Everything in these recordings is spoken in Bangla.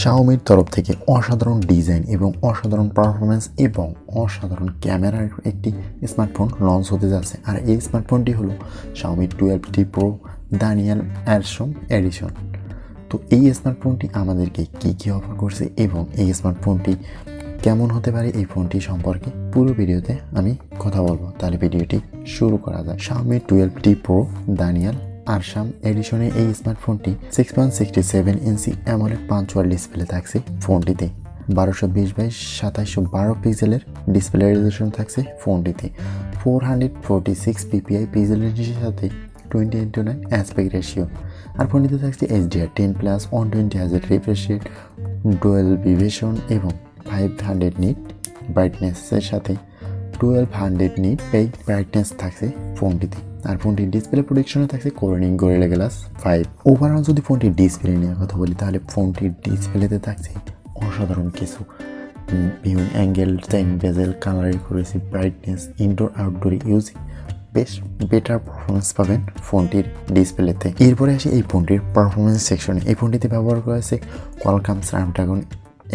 Xiaomiর তরফ থেকে অসাধারণ ডিজাইন এবং অসাধারণ পারফরমেন্স এবং অসাধারণ ক্যামেরার একটি স্মার্টফোন লঞ্চ হতে যাচ্ছে। আর এই স্মার্টফোনটি হলো Xiaomi 12T Pro Daniel Arsham edition. তো এই স্মার্টফোনটি আমাদেরকে কী অফার করছে এবং এই স্মার্টফোনটি কেমন হতে পারে এই ফোনটি সম্পর্কে পুরো ভিডিওতে আমি কথা বলবো। তাহলে ভিডিওটি শুরু করা যায়। Xiaomi 12T Pro Daniyal Arsham এডিশনে এই স্মার্টফোনটি 6.67 ইঞ্চি অ্যামোলেড পাঞ্চুয়াল ডিসপ্লে থাকছে ফোনটিতে। 1220x2712 পিক্সেলের ডিসপ্লে রেজোলিউশন থাকছে ফোনটিতে। 446 ppi পিক্সেল রেজোলিউশনের সাথে 20:9 অ্যাসপেক্ট রেশিও। আর ফোনটিতে থাকছে HDR10+ 120Hz refresh rate, dual ভিভেশন এবং 500 নিট ব্রাইটনেসের সাথে 1200 নিট ব্রাইটনেস থাকছে ফোনটিতে। আর ফোনটির ডিসপ্লে প্রোটেকশনে থাকছে কোরনিং গরিলা গ্লাস 5। ওভারঅল যদি ফোনটির ডিসপ্লে নিয়ে কথা বলি তাহলে ফোনটির ডিসপ্লেতে থাকছে অসাধারণ কিছু viewing angle, thin bezel, colour accuracy, brightness, indoor outdoor using বেশ বেটার পারফরমেন্স পাবেন ফোনটির ডিসপ্লেতে। এরপরে আসি এই ফোনটির পারফরমেন্স সেকশনে। এই ফোনটিতে ব্যবহার করা হয়েছে কোয়ালকম স্ন্যাপড্রাগন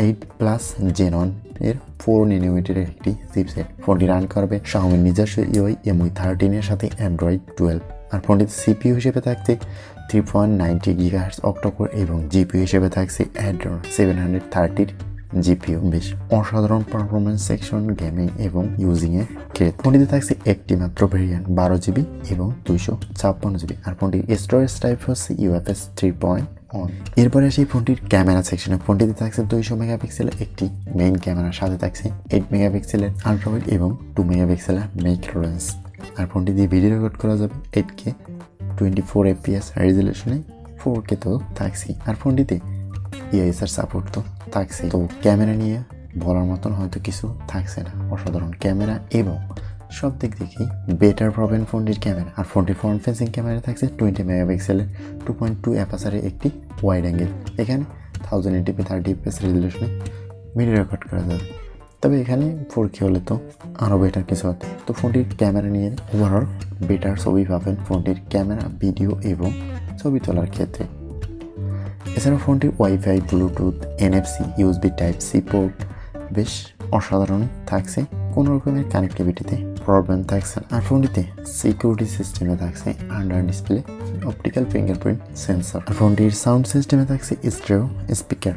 8+ Gen 1 এর 4 nanometer একটি চিপসেট। ফোনটি রান করবে Xiaomi নিজস্ব UI MI13 এর সাথে Android 12। আর ফোনটিতে CPU হিসেবে থাকছে 3.90 GHz অক্টোকোর এবং GPU হিসেবে থাকছে Adreno 730 GPU। বেশ অসাধারণ পারফরমেন্স সেকশন, গেমিং এবং ইউজিংয়ের ক্ষেত্রে। ফোনটিতে থাকছে একটি মাত্র ভেরিয়েন্ট 12GB এবং 256GB। আর ফোনটির স্টোরেজ টাইপ হচ্ছে UFS 3.1। এরপরে আসি ফোনটির ক্যামেরা সেকশনে। ফোনটিতে থাকছে 200 মেগাপিক্সেলের একটি মেইন ক্যামেরার সাথে থাকছে 8 মেগাপিক্সেলের আলট্রা ওয়াইড এবং 2 মেগাপিক্সেলের ম্যাক্রো লেন্স। আর ফোনটি দিয়ে ভিডিও রেকর্ড করা যাবে 8K 24 FPS রেজোলিউশনে, 4K তো থাকছে। আর ফোনটিতে EISR সাপোর্ট তো থাকছে। তো ক্যামেরা নিয়ে বলার মতন হয়তো কিছু থাকছে না। অসাধারণ ক্যামেরা এবং সব দিক দেখেই বেটার পাবেন ফোনটির ক্যামেরা। আর ফোনটির ফ্রন্ট ফেসিং ক্যামেরা থাকছে 20 মেগাপিক্সেলের 2.2 অ্যাপারচারের একটি ওয়াইড অ্যাঙ্গেল। এখানে 1080p 30 fps রেজোলিউশনে ভিডিও রেকর্ড করা যাবে। তবে এখানে 4K হলে তো আরও বেটার কিছু হতো। তো ফোনটির ক্যামেরা নিয়ে ওভারঅল বেটার ছবি পাবেন ফোনটির ক্যামেরা, ভিডিও এবং ছবি তোলার ক্ষেত্রে। এছাড়াও ফোনটির wifi, Bluetooth, NFC, USB Type-C port বেশ অসাধারণ থাকছে। কোনো রকমের কানেক্টিভিটিতে প্রবলেম থাকছে না। আর ফোনটিতে সিকিউরিটি সিস্টেমে থাকছে under display optical fingerprint sensor. আর ফোনটির সাউন্ড সিস্টেমে থাকছে স্টেরিও স্পিকার।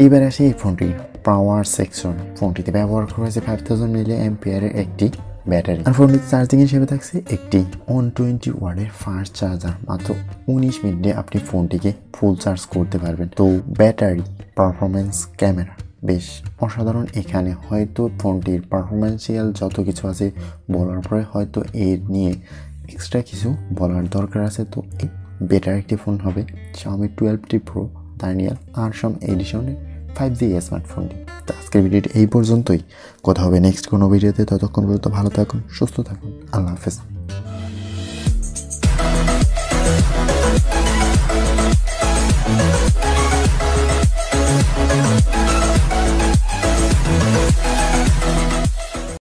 এবার আসে এই ফোনটির পাওয়ার সেকশন। ফোনটিতে ব্যবহার করা হয়েছে 5000 mAh একটি ব্যাটারি। আর ফোনটিতে চার্জিং হিসেবে থাকছে একটি 120 ওয়াটের ফাস্ট চার্জার। মাত্র 19 মিনিটে আপনি ফোনটিকে ফুল চার্জ করতে পারবেন। তো ব্যাটারি, পারফরমেন্স, ক্যামেরা বেশ অসাধারণ। এখানে হয়তো ফোনটির পারফরমেন্সিয়াল যত কিছু আছে বলার পরে হয়তো এর নিয়ে এক্সট্রা কিছু বলার দরকার আছে। তো বেটার একটি ফোন হবে Xiaomi 12T Pro Daniyal Arsham এডিশনের 5G স্মার্টফোনটি। তো আজকের ভিডিওটি এই পর্যন্তই। কথা হবে নেক্সট কোনো ভিডিওতে। ততক্ষণ পর্যন্ত ভালো থাকুন, সুস্থ থাকুন। আল্লাহ হাফেজ।